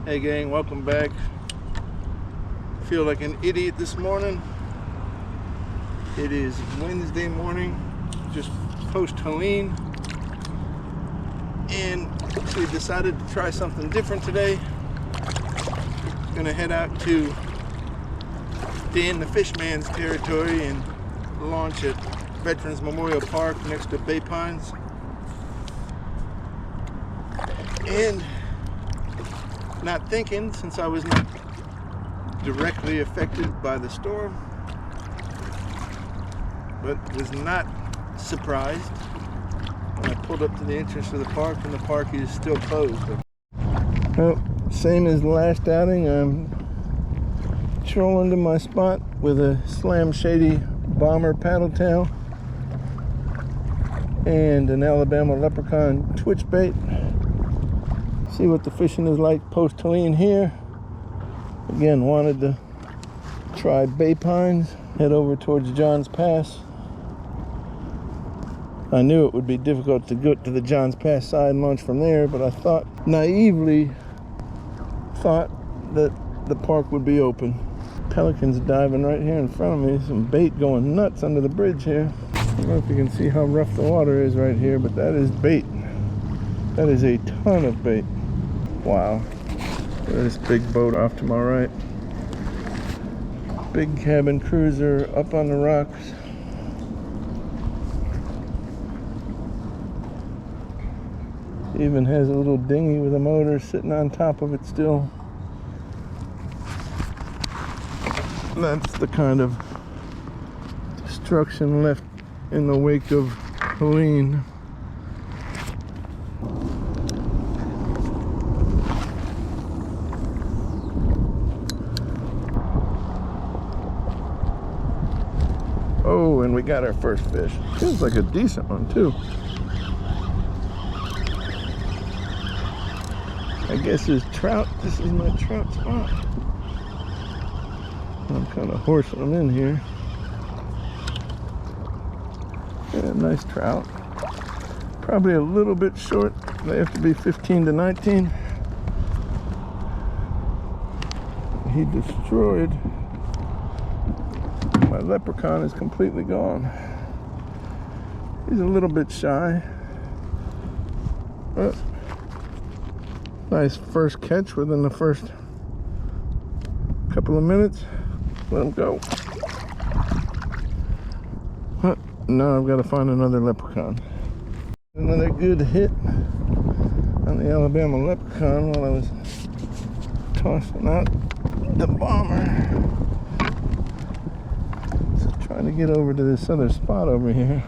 Hey gang, welcome back. Feel like an idiot this morning. It is Wednesday morning, just post Helene, and we decided to try something different today. Gonna head out to Dan the Fishman's territory and launch at Veterans Memorial Park next to Bay Pines. And not thinking, since I was not directly affected by the storm, but was not surprised when I pulled up to the entrance to the park, and the park is still closed. Well, same as last outing, I'm trolling to my spot with a Slam Shady Bomber paddle tail and an Alabama Leprechaun twitch bait. See what the fishing is like post Helene here. Again, wanted to try Bay Pines, head over towards Johns Pass. I knew it would be difficult to go to the Johns Pass side and launch from there, but I naively thought that the park would be open. Pelicans diving right here in front of me. Some bait going nuts under the bridge here. I don't know if you can see how rough the water is right here, but that is bait. That is a ton of bait. Wow. There's this big boat off to my right. Big cabin cruiser up on the rocks. Even has a little dinghy with a motor sitting on top of it still. That's the kind of destruction left in the wake of Helene. Oh, and we got our first fish. Feels like a decent one too. I guess it's trout. This is my trout spot. I'm kind of horsing them in here. Yeah, nice trout. Probably a little bit short. They have to be 15 to 19. He destroyed. My leprechaun is completely gone. He's a little bit shy. But nice first catch within the first couple of minutes. Let him go. Now I've got to find another leprechaun. Another good hit on the Alabama Leprechaun while I was tossing out the bomber. Trying to get over to this other spot over here.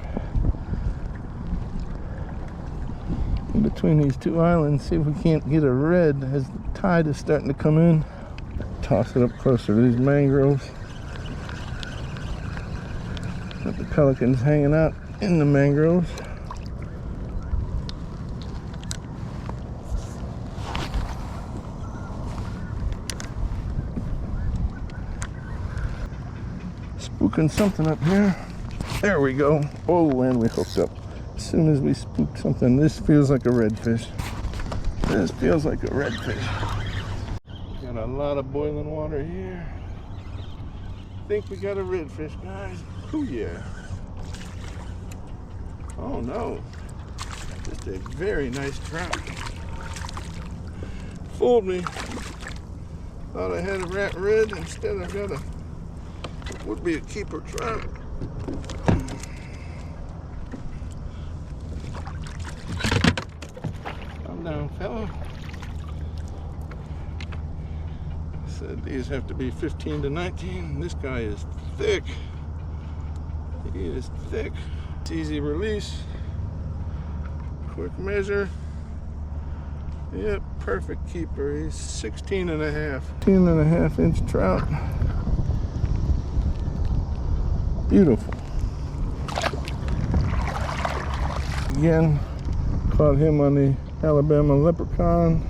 In between these two islands, see if we can't get a red as the tide is starting to come in. Toss it up closer to these mangroves. Got the pelicans hanging out in the mangroves. Spooking something up here. There we go. Oh, and we hooked up. As soon as we spooked something, this feels like a redfish. This feels like a redfish. Got a lot of boiling water here. Think we got a redfish, guys. Oh yeah. Oh no. Just a very nice trout. Fooled me. Thought I had a red. Instead I got a would be a keeper trout. Calm down, fella. Said these have to be 15 to 19. This guy is thick. He is thick. It's easy release. Quick measure. Yep, perfect keeper. He's 16 and a half. 10 and a half inch trout. Beautiful. Again, caught him on the Alabama Leprechaun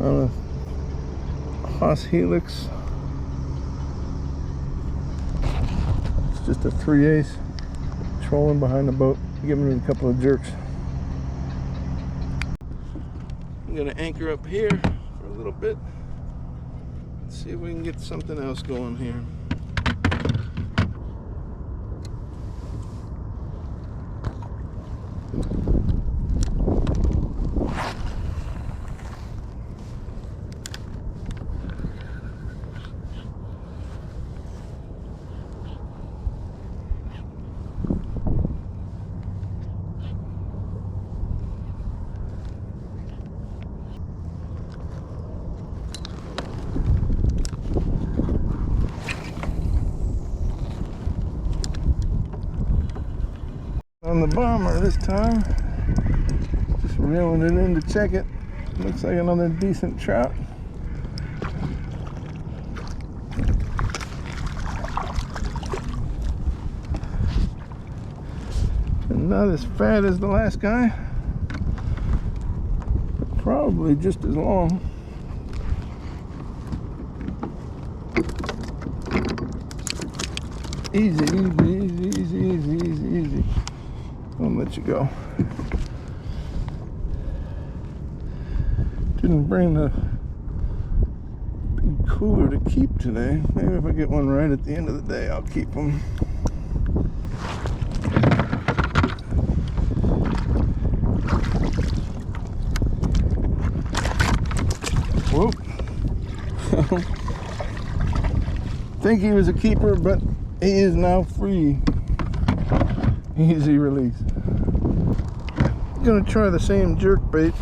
on a Haas Helix. It's just a 3/8, trolling behind the boat, giving it a couple of jerks. I'm gonna anchor up here for a little bit. Let's see if we can get something else going here. On the bomber this time, just reeling it in to check it. Looks like another decent trout. And not as fat as the last guy, but probably just as long. Easy, easy, easy, easy, easy, easy, easy. I'll let you go. Didn't bring the big cooler to keep today. Maybe if I get one right at the end of the day, I'll keep them. Whoop. Think he was a keeper, but he is now free. Easy release. Gonna try the same jerk bait,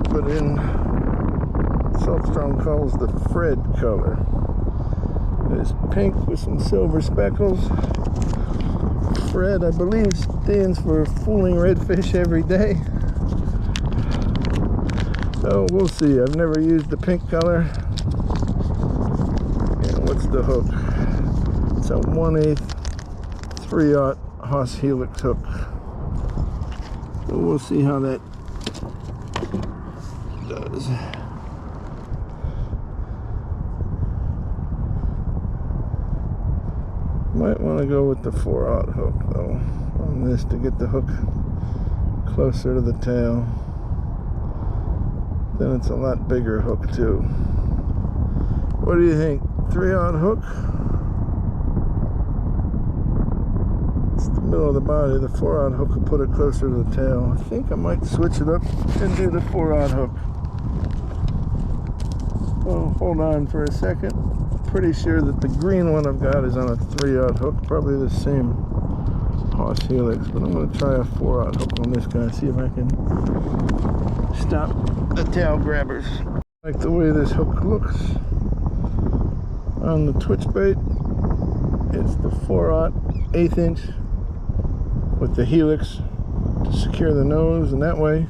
but in Saltstrong calls the Fred color. It's pink with some silver speckles. Fred, I believe, stands for fooling redfish every day. So we'll see. I've never used the pink color. And what's the hook? It's a 1/8 3/0 Haas Helix hook. So we'll see how that does. Might want to go with the 4/0 hook though on this to get the hook closer to the tail. Then it's a lot bigger hook too. What do you think? 3/0 hook? Middle of the body. The 4/0 hook will put it closer to the tail. I think I might switch it up and do the 4/0 hook. Well, hold on for a second. Pretty sure that the green one I've got is on a 3/0 hook, probably the same Haas Helix, but I'm going to try a 4/0 hook on this guy, see if I can stop the tail grabbers. I like the way this hook looks on the twitch bait. It's the 4/0 1/8 inch with the helix to secure the nose, and that way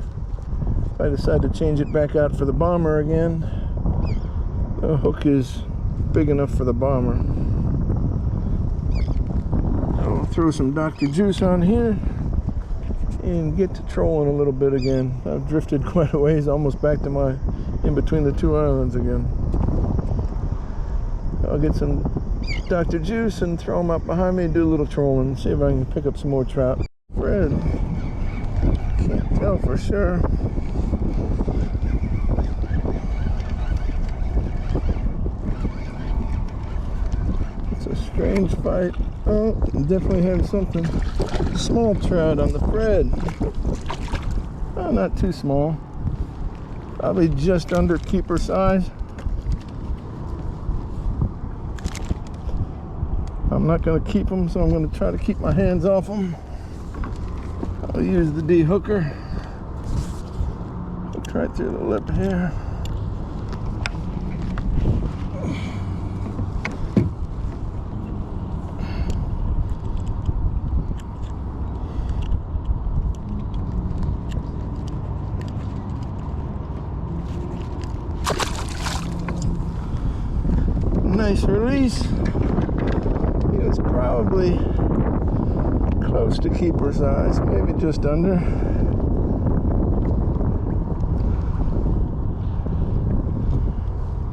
if I decide to change it back out for the bomber again, the hook is big enough for the bomber. I'll throw some Dr. Juice on here and get to trolling a little bit again. I've drifted quite a ways, almost back to my in between the two islands again. I'll get some Dr. Juice and throw them up behind me, do a little trolling, see if I can pick up some more trout. Red, can't tell for sure. It's a strange fight. Oh, definitely have something. Small trout on the Fred. Oh, not too small. Probably just under keeper size. I'm not going to keep them, so I'm going to try to keep my hands off them. I'll use the de-hooker. Hook right through the lip here. Nice release. It's probably close to keeper size, maybe just under.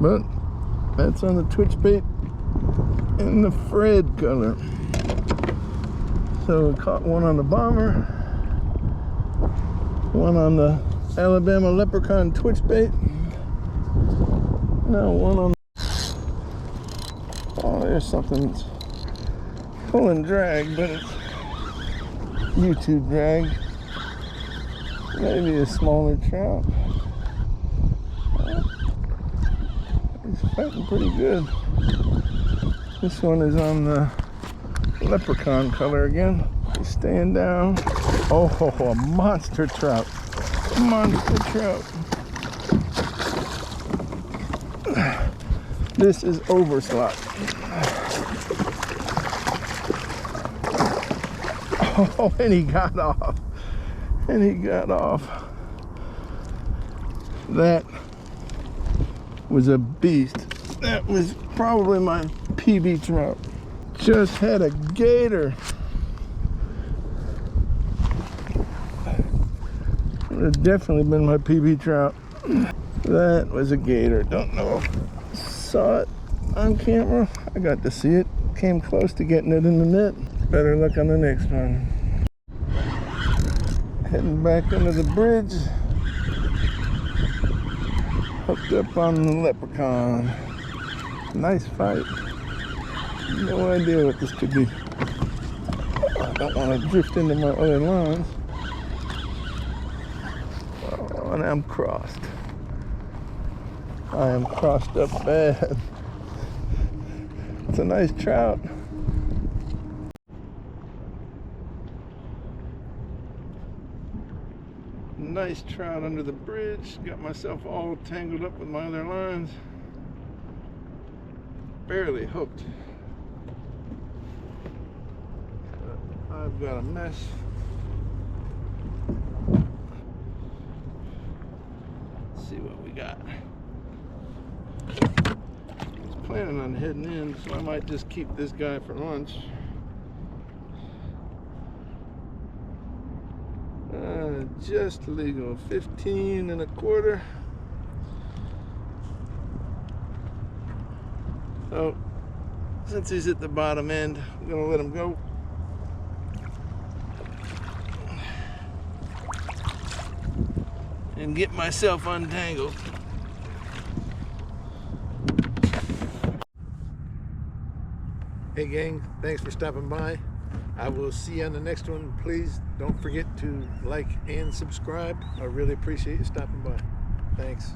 But that's on the twitch bait in the Fred color. So we caught one on the bomber, one on the Alabama Leprechaun twitch bait, No, one on. Oh, there's something that's pulling drag, but it's YouTube drag. Maybe a smaller trout. He's fighting pretty good. This one is on the leprechaun color again. He's staying down. Oh, a monster trout. Monster trout. This is overslot. Oh, and he got off. And he got off. That was a beast. That was probably my PB trout. Just had a gator. Would have definitely been my PB trout. That was a gator. Don't know if I saw it on camera. I got to see it. Came close to getting it in the net. Better luck on the next one. Heading back under the bridge. Hooked up on the leprechaun. Nice fight. No idea what this could be. I don't want to drift into my other lines. Oh, and I'm crossed. I am crossed up bad. It's a nice trout. Nice trout under the bridge. Got myself all tangled up with my other lines. Barely hooked. I've got a mess. Let's see what we got. I was planning on heading in, so I might just keep this guy for lunch. Just legal, 15 1/4. So, since he's at the bottom end, I'm gonna let him go. And get myself untangled. Hey gang, thanks for stopping by. I will see you on the next one. Please don't forget to like and subscribe. I really appreciate you stopping by. Thanks.